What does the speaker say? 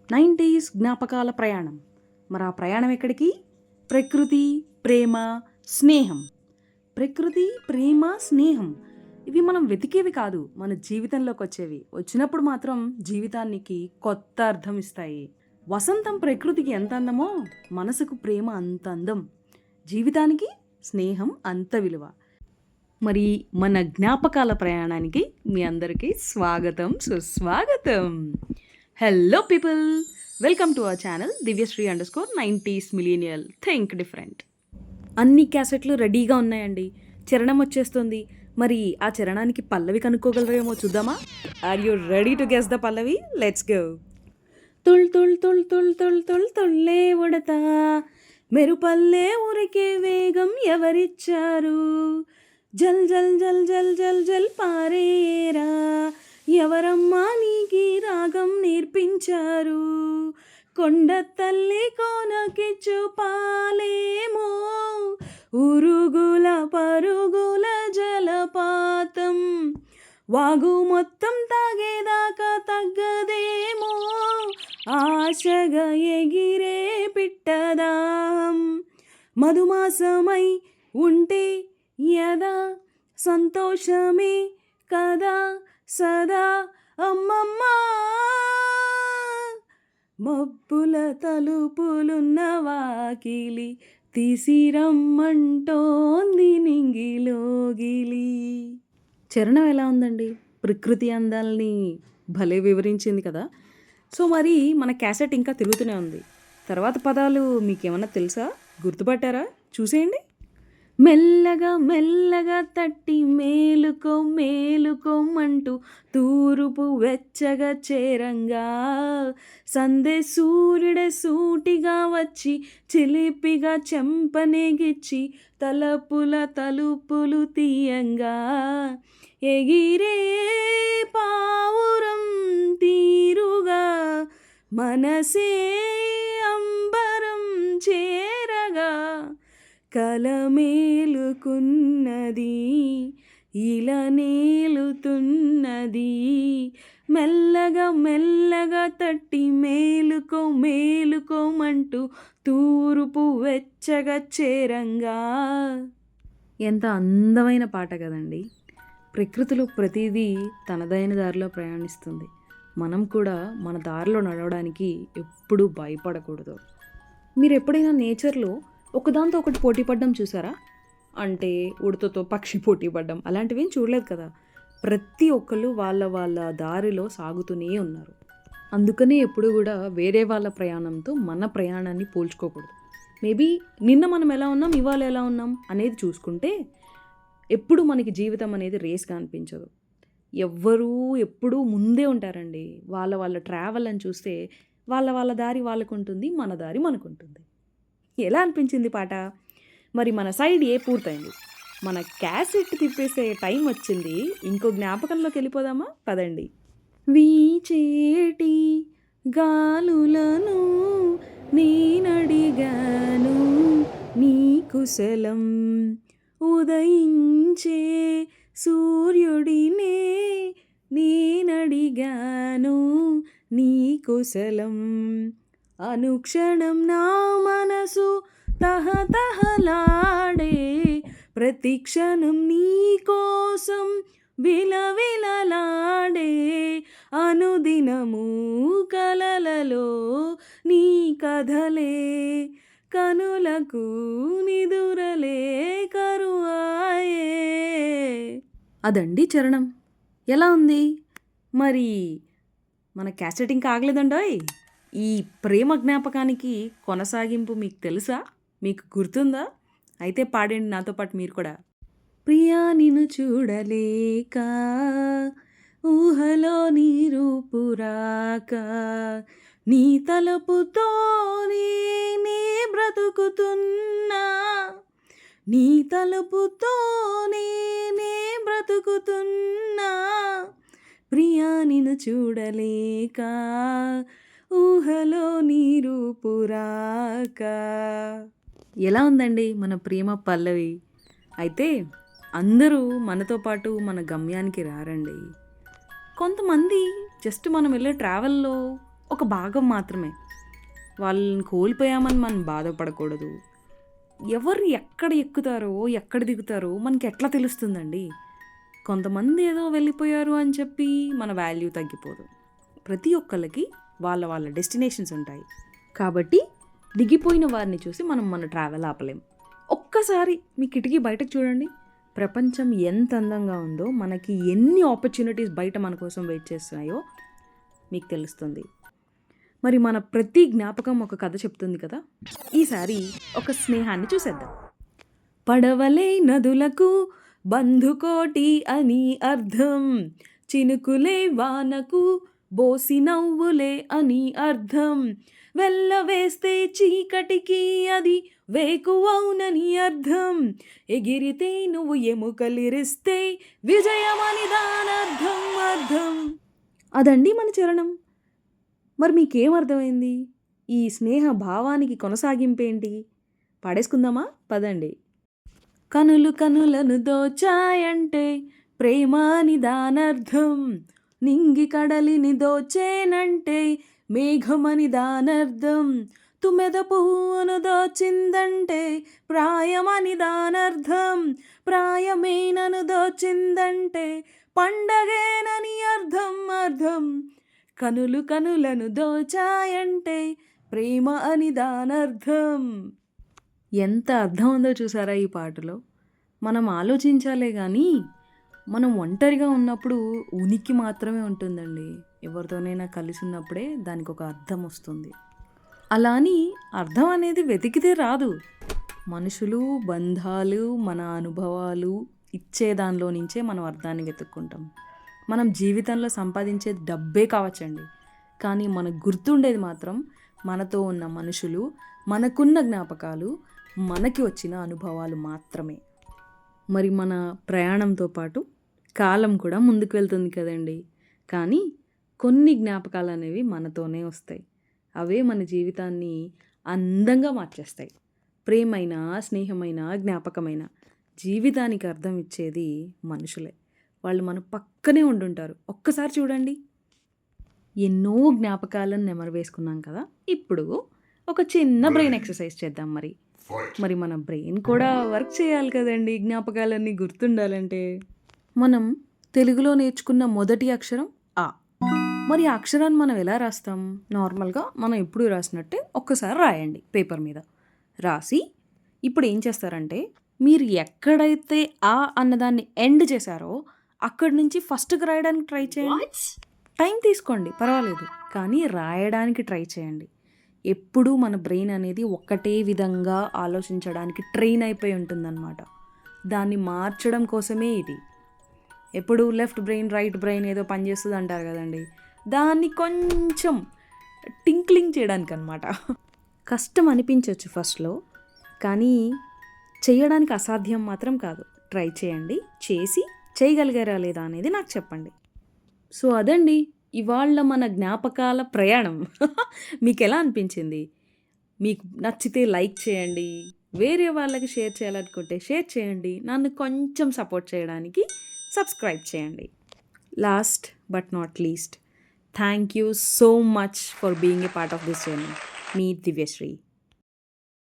90s జ్ఞాపకాల ప్రయాణం. మరి ఆ ప్రయాణం ఎక్కడికి? ప్రకృతి, ప్రేమ, స్నేహం. ప్రకృతి, ప్రేమ, స్నేహం ఇవి మనం వెతికేవి కాదు, మన జీవితంలోకి వచ్చేవి. వచ్చినప్పుడు మాత్రం జీవితానికి కొత్త అర్థం ఇస్తాయి. వసంతం ప్రకృతికి ఎంత అందమో మనసుకు ప్రేమ అంత అందం, జీవితానికి స్నేహం అంత విలువ. మరి మన జ్ఞాపకాల ప్రయాణానికి మీ అందరికీ స్వాగతం, సుస్వాగతం. Hello people, welcome to our channel దివ్యశ్రీ_90s మిలీనియల్ థింక్ డిఫరెంట్. అన్ని క్యాసెట్లు రెడీగా ఉన్నాయండి, చరణం వచ్చేస్తుంది. మరి ఆ చరణానికి పల్లవి కనుక్కోగలరేమో చూద్దామా? Are you ready to guess the pallavi? Let's go. తుల్ తుల్ తుల్ తుల్ తుల్ తుల్ తుళ్ళే ఉడతా, మెరుపల్లే ఉరికే వేగం ఎవరిచ్చారు? జల్ జల్ జల్ జల్ జల్ జల్ పారేరా, ఎవరమ్మా నీకి రాగం నేర్పించారు? కొండ తల్లి కోనకిచ్చు పాలేమో, ఉరుగుల పరుగుల జలపాతం, వాగు మొత్తం తాగేదాకా తగ్గదేమో, ఆశగా ఎగిరే పిట్టదాం, మధుమాసమై ఉంటే యదా సంతోషమే కదా సదా అమ్మమ్మా, మబ్బుల తలుపులున్న వాకిలి తీసిరమ్మంటోంది నింగిలోగిలి. చరణం ఎలా ఉందండి? ప్రకృతి అందాల్ని భలే వివరించింది కదా. సో మరి మన క్యాసెట్ ఇంకా తిరుగుతూనే ఉంది. తర్వాత పదాలు మీకేమన్నా తెలుసా? గుర్తుపట్టారా? చూసేయండి. మెల్లగా మెల్లగా తట్టి మేలుకో మేలుకోమంటూ తూరుపు వెచ్చగా చేరంగా, సందే సూర్యుడే సూటిగా వచ్చి చిలిపిగా చెంపనేగిచ్చి తలపుల తలుపులు తీయంగా, ఎగిరే పావురం తీరుగా మనసే అంబరం చేరగా, కలమేలుకున్నది ఇలా నేలుతున్నది, మెల్లగా మెల్లగా తట్టి మేలుకో మేలుకోమంటూ తూర్పు వెచ్చగా చేరంగా. ఎంత అందమైన పాట కదండి. ప్రకృతిలో ప్రతిదీ తనదైన దారిలో ప్రయాణిస్తుంది. మనం కూడా మన దారిలో నడవడానికి ఎప్పుడూ భయపడకూడదు. మీరు ఎప్పుడైనా నేచర్లో ఒకదాంతో ఒకటి పోటీ పడ్డం చూసారా? అంటే ఉడతతో పక్షి పోటీ పడ్డం అలాంటివి ఏం చూడలేదు కదా. ప్రతి ఒక్కళ్ళు వాళ్ళ వాళ్ళ దారిలో సాగుతూనే ఉన్నారు. అందుకనే ఎప్పుడు కూడా వేరే వాళ్ళ ప్రయాణంతో మన ప్రయాణాన్ని పోల్చుకోకూడదు. మేబీ నిన్న మనం ఎలా ఉన్నాం, ఇవాళ ఎలా ఉన్నాం అనేది చూసుకుంటే ఎప్పుడు మనకి జీవితం అనేది రేస్గా అనిపించదు. ఎవ్వరూ ఎప్పుడూ ముందే ఉంటారండి. వాళ్ళ వాళ్ళ ట్రావెల్ అని చూస్తే వాళ్ళ వాళ్ళ దారి వాళ్ళకు ఉంటుంది, మన దారి మనకుంటుంది. ఎలా అనిపించింది పాట? మరి మన సైడ్ ఏ పూర్తయింది, మన క్యాసెట్ తిప్పేసే టైం వచ్చింది. ఇంకో జ్ఞాపకంలోకి వెళ్ళిపోదామా? పదండి. వీచేటి గాలులను నేనడిగాను నీ కుశలం, ఉదయించే సూర్యుడినే నేనడిగాను నీ కుశలం, అనుక్షణం నా మనసు తహతహలాడే, ప్రతిక్షణం నీ కోసం విలవిలలాడే, అనుదినము కలలలో నీ కథలే, కనులకు నిదురలే కరువాయే. అదండి చరణం. ఎలా ఉంది? మరి మన క్యాసెట్ ఇంకా ఆగలేదండోయ్. ఈ ప్రేమ జ్ఞాపకానికి కొనసాగింపు మీకు తెలుసా? మీకు గుర్తుందా? అయితే పాడండి నాతో పాటు మీరు కూడా. ప్రియా నిన్ను చూడలేక ఊహలో నీ రూపురాక, నీ తలుపుతోనే నే బ్రతుకుతున్నా, నీ తలుపుతోనే నే బ్రతుకుతున్నా, ప్రియా నిన్ను చూడలేక ఊహలో నీ రూపురాక. ఎలా ఉందండి మన ప్రేమ పల్లవి? అయితే అందరూ మనతో పాటు మన గమ్యానికి రారండి. కొంతమంది జస్ట్ మనం వెళ్ళే ట్రావెల్లో ఒక భాగం మాత్రమే. వాళ్ళని కోల్పోయామని మనం బాధపడకూడదు. ఎవరు ఎక్కడ ఎక్కుతారో ఎక్కడ దిగుతారో మనకి ఎట్లా తెలుస్తుందండి? కొంతమంది ఏదో వెళ్ళిపోయారు అని చెప్పి మన వాల్యూ తగ్గిపోదు. ప్రతి ఒక్కళ్ళకి వాళ్ళ వాళ్ళ డెస్టినేషన్స్ ఉంటాయి. కాబట్టి దిగిపోయిన వారిని చూసి మనం మన ట్రావెల్ ఆపలేం. ఒక్కసారి మీ కిటికీ బయటకు చూడండి. ప్రపంచం ఎంత అందంగా ఉందో, మనకి ఎన్ని ఆపర్చునిటీస్ బయట మన కోసం వెయిట్ చేస్తున్నాయో మీకు తెలుస్తుంది. మరి మన ప్రతి జ్ఞాపకం ఒక కథ చెప్తుంది కదా. ఈసారి ఒక స్నేహాన్ని చూసేద్దాం. పడవలే నదులకు బంధుకోటి అని అర్థం, చినుకులే వానకు బోసి నవ్వులే అని అర్థం, వెళ్ళవేస్తే చీకటికి అది వేకువౌనని అర్థం, ఎగిరితే నువ్వు ఎముకలిరిస్తే విజయమని దానర్థం అర్థం. అదండి మన చరణం. మరి మీకేం అర్థమైంది? ఈ స్నేహ భావానికి కొనసాగింపేంటి? పాడేసుకుందామా? పదండి. కనులు కనులను దోచాయంటే ప్రేమ అని దానర్థం, నింగి కడలిని దోచేనంటే మేఘమని దానర్థం, తుమ్మెద పువ్వును దోచిందంటే ప్రాయమని దానర్థం, ప్రాయమేనను దోచిందంటే పండగేనని అర్థం అర్థం. కనులు కనులను దోచాయంటే ప్రేమ అని దానర్థం. ఎంత అర్థం ఉందో చూసారా ఈ పాటలో? మనం ఆలోచించాలే కానీ మనం ఒంటరిగా ఉన్నప్పుడు ఉనికి మాత్రమే ఉంటుందండి. ఎవరితోనైనా కలిసి ఉన్నప్పుడే దానికి ఒక అర్థం వస్తుంది. అలా అని అర్థం అనేది వెతికితే రాదు. మనుషులు, బంధాలు, మన అనుభవాలు ఇచ్చే దానిలో నుంచే మనం అర్థాన్ని వెతుక్కుంటాం. మనం జీవితంలో సంపాదించేది డబ్బే కావచ్చండి, కానీ మనకు గుర్తుండేది మాత్రం మనతో ఉన్న మనుషులు, మనకున్న జ్ఞాపకాలు, మనకి వచ్చిన అనుభవాలు మాత్రమే. మరి మన ప్రయాణంతో పాటు కాలం కూడా ముందుకు వెళ్తుంది కదండి. కానీ కొన్ని జ్ఞాపకాలు అనేవి మనతోనే వస్తాయి. అవే మన జీవితాన్ని అందంగా మార్చేస్తాయి. ప్రేమైన, స్నేహమైన, జ్ఞాపకమైన జీవితానికి అర్థం ఇచ్చేది మనుషులే. వాళ్ళు మన పక్కనే ఉండుంటారు. ఒక్కసారి చూడండి. ఎన్నో జ్ఞాపకాలను నెమరు వేసుకున్నాం కదా. ఇప్పుడు ఒక చిన్న బ్రెయిన్ ఎక్సర్సైజ్ చేద్దాం. మరి మన బ్రెయిన్ కూడా వర్క్ చేయాలి కదండి జ్ఞాపకాలన్నీ గుర్తుండాలంటే. మనం తెలుగులో నేర్చుకున్న మొదటి అక్షరం ఆ. మరి ఆ అక్షరాన్ని మనం ఎలా రాస్తాం? నార్మల్గా మనం ఎప్పుడు రాసినట్టే ఒక్కసారి రాయండి పేపర్ మీద. రాసి ఇప్పుడు ఏం చేస్తారంటే, మీరు ఎక్కడైతే ఆ అన్నదాన్ని ఎండ్ చేశారో అక్కడి నుంచి ఫస్ట్కి రాయడానికి ట్రై చేయండి. టైం తీసుకోండి, పర్వాలేదు, కానీ రాయడానికి ట్రై చేయండి. ఎప్పుడూ మన బ్రెయిన్ అనేది ఒక్కటే విధంగా ఆలోచించడానికి ట్రైన్ అయిపోయి ఉంటుందన్నమాట. దాన్ని మార్చడం కోసమే ఇది. ఎప్పుడు లెఫ్ట్ బ్రెయిన్, రైట్ బ్రెయిన్ ఏదో పనిచేస్తుంది అంటారు కదండి, దాన్ని కొంచెం టింక్లింగ్ చేయడానికి అనమాట. కష్టం అనిపించవచ్చు ఫస్ట్లో, కానీ చేయడానికి అసాధ్యం మాత్రం కాదు. ట్రై చేయండి, చేసి చేయగలిగారా లేదా అనేది నాకు చెప్పండి. సో అదండి ఇవాళ మన జ్ఞాపకాల ప్రయాణం. మీకు ఎలా అనిపించింది? మీకు నచ్చితే లైక్ చేయండి, వేరే వాళ్ళకి షేర్ చేయాలనుకుంటే షేర్ చేయండి, నన్ను కొంచెం సపోర్ట్ చేయడానికి సబ్స్క్రైబ్ చేయండి. Last but not least, thank you so much for being a part of this journey. మీ దివ్యశ్రీ.